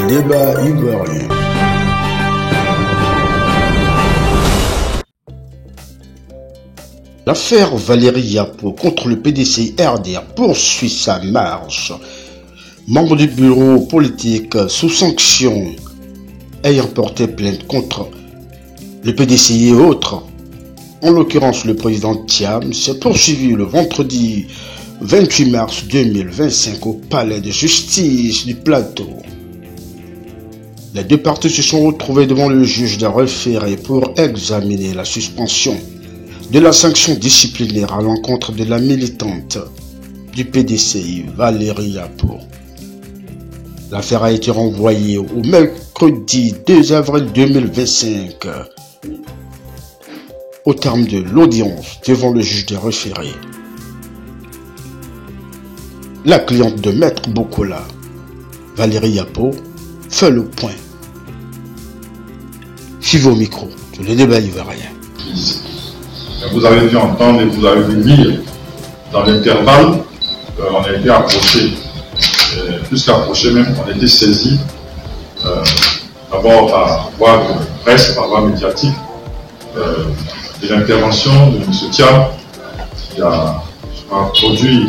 débat ivoirien. L'affaire Valérie Yapo contre le PDC RDR poursuit sa marche. Membre du bureau politique sous sanction ayant porté plainte contre le PDC et autres, en l'occurrence le président Thiam, s'est poursuivi le vendredi 28 mars 2025 au palais de justice du Plateau. Les deux parties se sont retrouvées devant le juge de référé pour examiner la suspension de la sanction disciplinaire à l'encontre de la militante du PDCI, Valérie Yapo. L'affaire a été renvoyée au mercredi 2 avril 2025 au terme de l'audience devant le juge de référé. La cliente de Maître Bokola, Valérie Yapo, fait le point. Suivez au micro de le débat ivoirien. Vous avez vu entendre et vous avez vu lire dans l'intervalle, on a été approché, plus qu'approché même, on a été saisi d'abord par voie de presse, par voie médiatique, de l'intervention de M. Thiam, qui a produit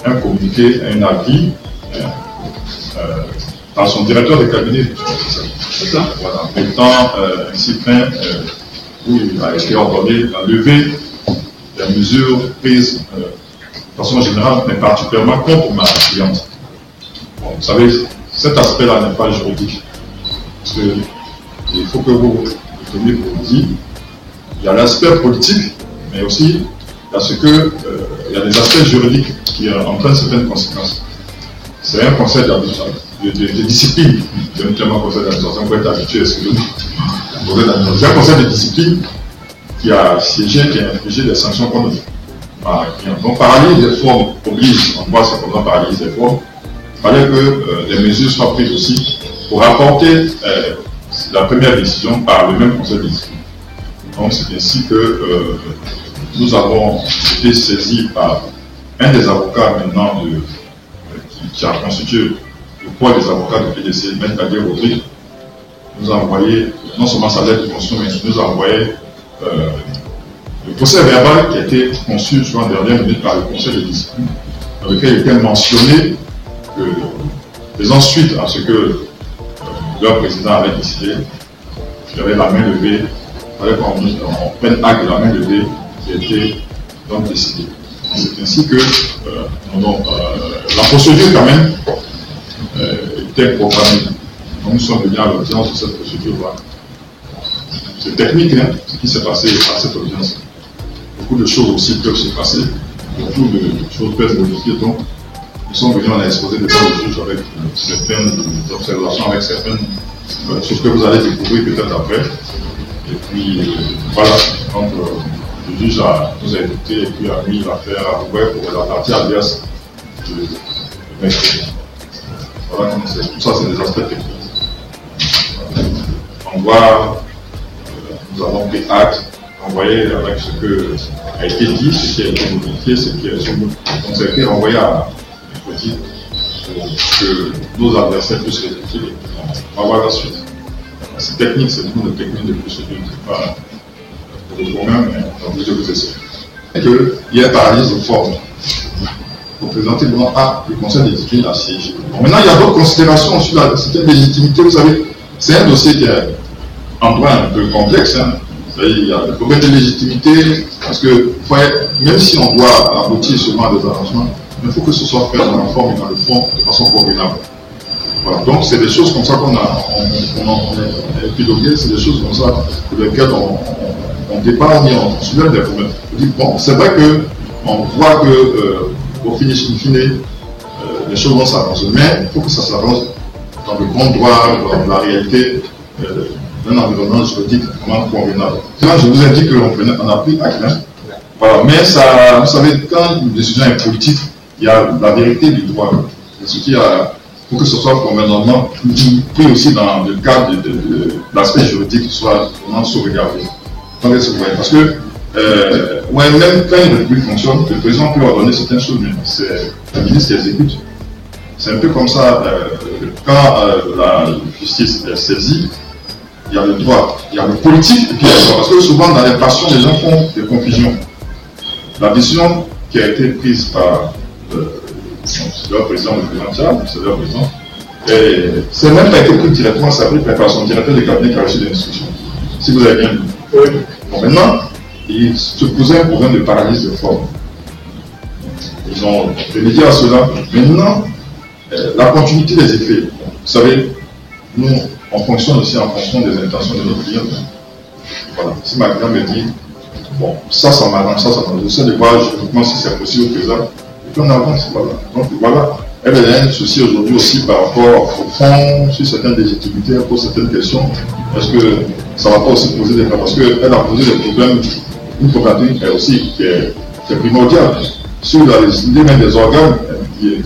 un communiqué, un avis par son directeur de cabinet, voilà, mettant ainsi fin où il a été ordonné la levée des mesures prises de façon générale, mais particulièrement contre ma cliente. Bon, vous savez, cet aspect-là n'est pas juridique. Parce qu'il faut que vous teniez pour vous dire, il y a l'aspect politique, mais aussi il y a des aspects juridiques qui entraînent certaines conséquences. C'est un conseil de discipline, éventuellement conseil d'administration, vous êtes habitué, excusez-moi. C'est un conseil de discipline qui a siégé, qui a infligé des sanctions contre ma cliente. Donc, paralyse des formes oblige, on voit c'est comment paralyse des formes. Il fallait que les mesures soient prises aussi pour apporter la première décision par le même conseil de discipline. Donc, c'est ainsi que nous avons été saisis par un des avocats maintenant qui a constitué le poids des avocats de PDC, M. Kadir Rodrigue, nous a envoyé non seulement sa lettre de constitution, mais il nous a envoyé le procès verbal qui a été conçu en dernière minute par le conseil de discipline, dans lequel il était mentionné que, faisant suite à ce que leur président avait décidé, il avait la main levée, il fallait qu'on prenne acte de la main levée qui a été donc décidée. C'est ainsi que la procédure quand même était programmée. Donc nous sommes venus à l'audience de cette procédure-là. C'est technique, hein, ce qui s'est passé à cette audience. Beaucoup de choses aussi peuvent se passer, beaucoup de choses peuvent se modifier. Donc nous sommes venus, on a exposé devant le juge avec certaines observations, avec certaines choses que vous allez découvrir peut-être après. Et puis voilà, donc le juge nous a écouté et puis a mis l'affaire à Roubaix pour la partie adverse de mercredi. Voilà, tout ça c'est des aspects techniques. On voit, nous avons pris acte, envoyé avec ce qui a été dit, ce qui a été modifié, ce qui a été modifié. Donc ça a été renvoyé à mercredi pour que nos adversaires puissent rectifier. On va voir la suite. C'est technique, c'est beaucoup de technique de procédure, c'est pas pour le commun, mais on vous vous essayer. Il y a un paralyse de forme. Pour présenter devant le conseil de discipline à siéger. Bon, maintenant, il y a d'autres considérations sur la certaine légitimité. Vous savez, c'est un dossier qui est en droit un peu complexe. Hein. Il y a le problème de légitimité, parce que même si on doit aboutir seulement à des arrangements, il faut que ce soit fait dans la forme et dans le fond de façon convenable. Voilà. Donc, c'est des choses comme ça qu'on a épilogué, c'est des choses comme ça pour lesquelles on dépargne et on soulève des problèmes. Bon, c'est vrai qu'on voit que au finish, les choses vont s'arranger, mais il faut que ça s'arrange dans le bon droit, dans la réalité d'un environnement juridique vraiment convenable. Là, je vous ai dit qu'on a pris acte, hein. Voilà, mais ça, vous savez, quand une décision est politique, il y a la vérité du droit. Ce qui a, pour que ce soit convenablement pris aussi dans le cadre de l'aspect juridique qui soit vraiment sauvegardé. Parce que même quand une république fonctionne, le président peut ordonner certaines choses, mais c'est le ministre qui exécute. C'est un peu comme ça, quand la justice est saisie, il y a le droit, il y a le politique et puis il y a le droit. Parce que souvent dans les passions, les gens font des confusions. La décision qui a été prise par le président, c'est leur président, c'est même pas été pris directement, ça a été pris par son directeur de cabinet qui a reçu des instructions. Si vous avez bien lu. Bon, maintenant, il se posait un problème de paralysie de forme. Ils ont remédié à cela. Maintenant, la continuité des effets. Vous savez, nous, on fonctionne aussi en fonction des intentions de nos clients. Voilà. Si ma cliente me dit, bon, ça m'arrange, ça m'arrange, j'essaie de voir juridiquement si c'est possible ou faisable, et puis on avance. Voilà. Donc voilà. Elle a un souci aujourd'hui aussi par rapport au fond, sur certaines légitimités, elle pose certaines questions. Est-ce que ça ne va pas aussi poser des problèmes? Parce qu'elle a posé des problèmes, une problématique aussi qui est primordiale. Sur la légitimité même des organes,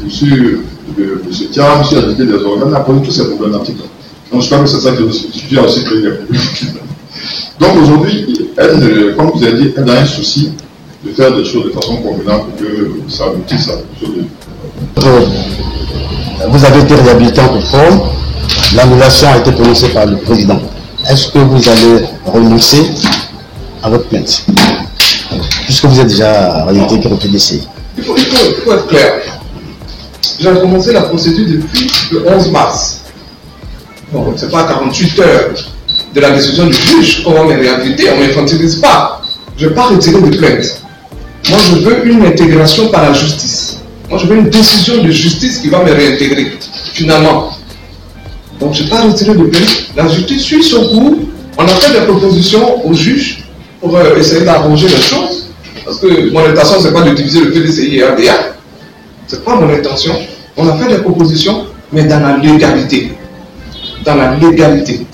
sur le soutien, sur la légitimité des organes, elle a posé toutes ces problématiques. Donc je crois que c'est ça qui a aussi créé les problèmes. Donc aujourd'hui, elle, comme vous avez dit, elle a un souci de faire des choses de façon convenable pour que ça aboutisse à quelque chose de... Vous avez été réhabilité en conforme, l'annulation a été prononcée par le président. Est-ce que vous allez renoncer à votre plainte? Puisque vous êtes déjà réintégré au PDC. Il faut être clair. J'ai commencé la procédure depuis le 11 mars. Bon, ce n'est pas 48 heures de la décision du juge qu'on va me réhabiliter, on ne m'infantilise pas. Je ne vais pas retirer de plainte. Moi, je veux une intégration par la justice. Moi, je veux une décision de justice qui va me réintégrer, finalement. Donc, je n'ai pas retiré de plainte. La justice suit son cours. On a fait des propositions au juge pour essayer d'arranger les choses. Parce que mon intention, ce n'est pas de diviser le PDCI et RDA. Ce n'est pas mon intention. On a fait des propositions, mais dans la légalité. Dans la légalité.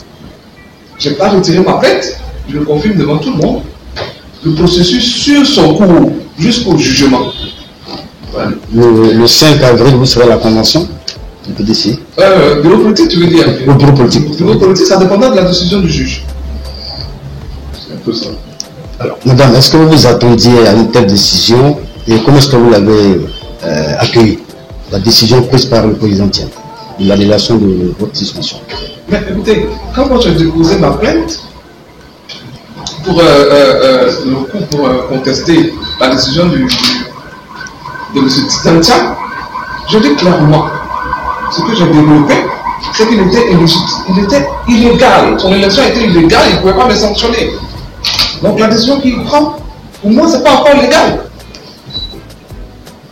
Je n'ai pas retiré ma plainte. Je le confirme devant tout le monde. Le processus sur son cours jusqu'au jugement. Voilà. Le 5 avril, vous serez à la convention du PDC. Bureau politique, tu veux dire? Le bureau politique. Le bureau politique, ça dépendra de la décision du juge. C'est un peu ça. Alors, madame, est-ce que vous vous attendiez à une telle décision et comment est-ce que vous l'avez accueillie? La décision prise par le président Tien, de l'annulation de votre suspension. Mais écoutez, quand moi j'ai déposé ma plainte pour contester la décision de M. Titantia, je dis clairement, ce que j'ai développé, c'est qu'il était illégitime, il était illégal. Son élection était illégale, il ne pouvait pas me sanctionner. Donc la décision qu'il prend, pour moi, ce n'est pas encore légal.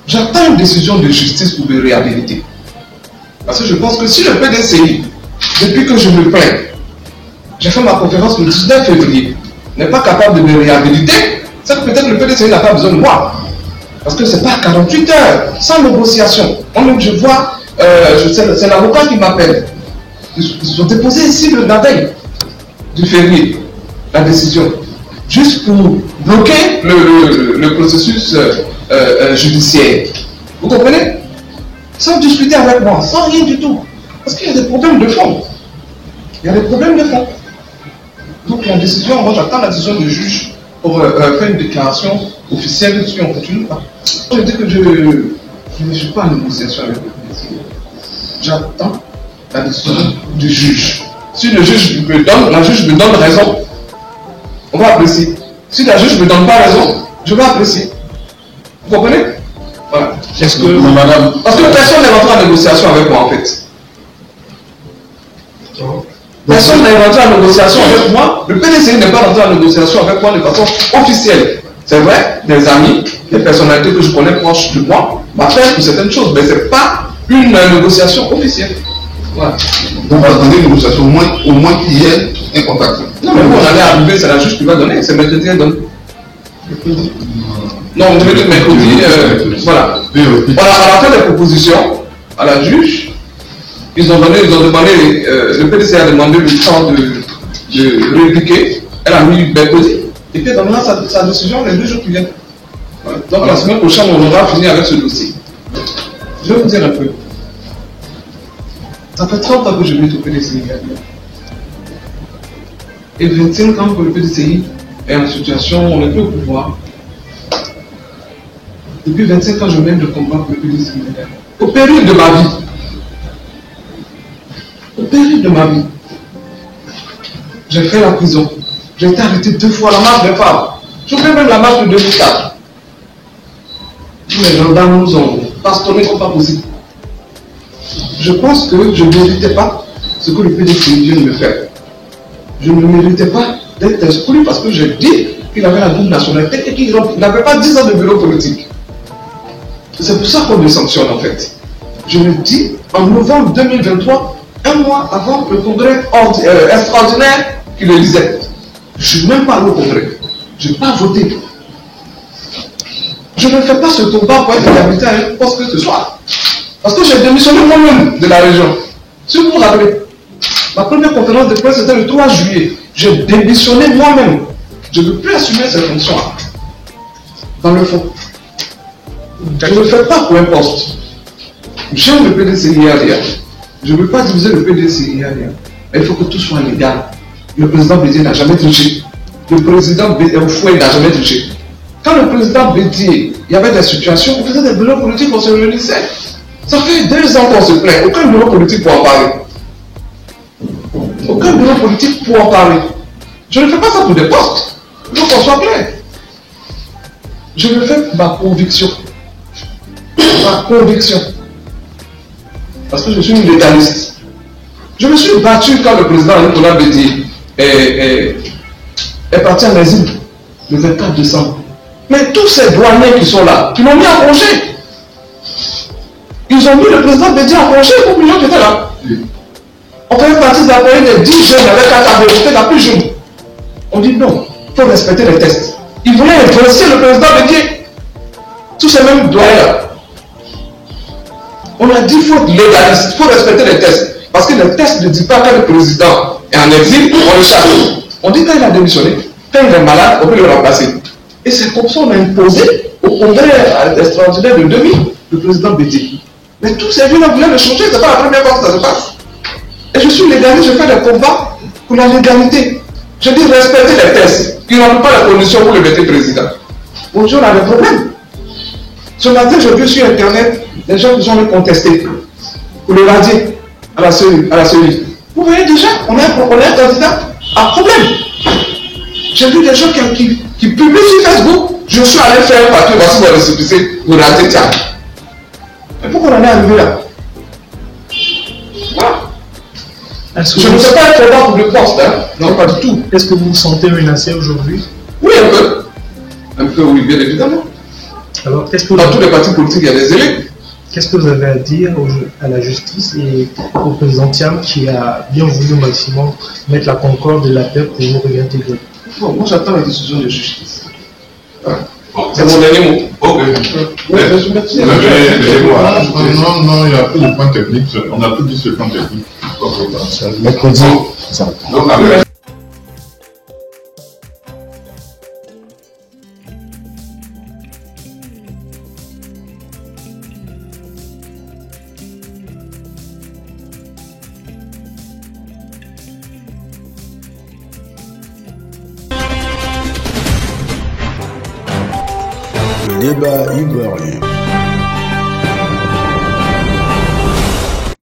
J'attends une décision de justice pour me réhabiliter. Parce que je pense que si le PDCI, depuis que je me plains, j'ai fait ma conférence le 19 février, n'est pas capable de me réhabiliter, c'est que peut-être le PDCI n'a pas besoin de moi. Parce que ce n'est pas 48 heures, sans négociation. Moi-même, je vois, c'est l'avocat qui m'appelle. Ils ont déposé ici la veille du février, la décision, juste pour bloquer le processus judiciaire. Vous comprenez? Sans discuter avec moi, sans rien du tout. Parce qu'il y a des problèmes de fond. Il y a des problèmes de fond. Donc la décision, moi j'attends la décision du juge pour faire une déclaration officielle dessus, on ne continue pas. Je dis que je ne suis pas en négociation avec le président. J'attends la décision du juge. Si le juge me donne, la juge me donne raison, on va apprécier. Si la juge ne me donne pas raison, je vais apprécier. Vous comprenez? Voilà. Est-ce que... Madame... Parce que personne n'est rentré en négociation avec moi en fait. Personne n'est rentré en négociation avec moi. Le PDCI n'est pas rentré en négociation avec moi de façon officielle. C'est vrai, des amis, des personnalités que je connais proches de moi m'appellent pour certaines choses, mais ce n'est pas une négociation officielle. Voilà. Donc, on va attendre une négociation, au moins qu'il y ait un contact. Non, mais quand on allait arriver, c'est la juge qui va donner, c'est mercredi qu'elle donne. Non, on devait dire mercredi, voilà. On a fait des propositions à la juge. Ils ont demandé, le PDC a demandé le temps de répliquer. Elle a mis mercredi. Et puis, elle donnera sa décision les 2 jours qui viennent. Voilà. Donc, la semaine prochaine, on aura fini avec ce dossier. Je vais vous dire un peu. Ça fait 30 ans que je lutte au PDCI. Et 25 ans que le PDCI est en situation, on n'est plus au pouvoir. Depuis 25 ans, je mène le combat pour le PDCI. Au péril de ma vie, jamais de ma vie. J'ai fait la prison. J'ai été arrêté 2 fois à la marche des femmes. Je fais même la marche de 2004. Les gendarmes nous ont bastonné comme pas possible. Je pense que je ne méritais pas ce que le PDC vient de me faire. Je ne méritais pas d'être exclu parce que j'ai dit qu'il avait la double nationalité et qu'il n'avait pas 10 ans de bureau politique. C'est pour ça qu'on me sanctionne en fait. Je le dis en novembre 2023, 1 mois avant le congrès extraordinaire qu'il élisait. Je ne suis même pas allé au congrès. Je n'ai pas voté. Je ne fais pas ce combat pour être égalité à un poste que ce soit. Parce que j'ai démissionné moi-même de la région. Si vous vous rappelez, ma première conférence de presse c'était le 3 juillet. J'ai démissionné moi-même. Je ne veux plus assumer cette fonction. Dans le fond. Je ne le fais pas pour un poste. J'aime le PDC IADIA. Je ne veux pas diviser le PDC IADIA. Mais il faut que tout soit légal. Le président Bédié n'a jamais triché. Le président Fouet n'a jamais triché. Quand le président Bédié, il y avait des situations, on faisait des bureaux politiques, on se réunissait. Ça fait 2 ans qu'on se plaint. Aucun bureau politique pour en parler. Aucun bureau politique pour en parler. Je ne fais pas ça pour des postes. Il faut qu'on soit clair. Je le fais pour ma conviction. Ma conviction. Parce que je suis une légaliste. Je me suis battu quand le président Nicolas Bédié est parti en exil le 24 décembre. Mais tous ces douaniers qui sont là, qui l'ont mis en congé. Ils ont mis le président Bédié en congé pour que les gens qui étaient là. On fait partie d'appeler les 10 jeunes avec 4 voter la plus jeune. On dit non, il faut respecter les tests. Ils voulaient influencer le président Bédié. Tous ces mêmes doyens. On a dit qu'il faut être légaliste, il faut respecter les tests. Parce que les tests ne disent pas que le président est en exil, on le chasse. On dit quand il a démissionné, quand il est malade, on peut le remplacer. Et c'est comme ça qu'on a imposé au congrès extraordinaire de 2000 le président Bédié. Mais tous ces gens voulaient le changer, ce n'est pas la première fois que ça se passe. Et je suis légaliste, je fais des combats pour la légalité. Je dis respecter les tests. Ils n'ont pas la condition pour le mettre président. Aujourd'hui, on a des problèmes. Ce matin, j'ai vu sur Internet des gens qui ont contesté pour le radier à la cellule. Vous voyez déjà, on a un candidat à problème. J'ai vu des gens qui publient sur Facebook. Je suis allé faire un papier, voici mon récépissé, vous ratez, tiens. Mais pourquoi on en est arrivé là? Voilà. Je ne sais pas être là pour le poste, hein? Non, pas du tout. Est-ce que vous vous sentez menacé aujourd'hui? Oui, un peu. Un peu, oui, bien évidemment. Alors, qu'est-ce que dans tous les partis politiques, il y a des élèves. Qu'est-ce que vous avez à dire à la justice et au président Thiam qui a bien voulu au maximum mettre la concorde et la paix pour vous réintégrer? Bon, moi j'attends la décision de justice. C'est mon dernier mot. Ok. Oui, je suis merci. Non, il y a plus de points techniques. On a tout dit sur le plan technique. Mercredi. Le débat ivoirien.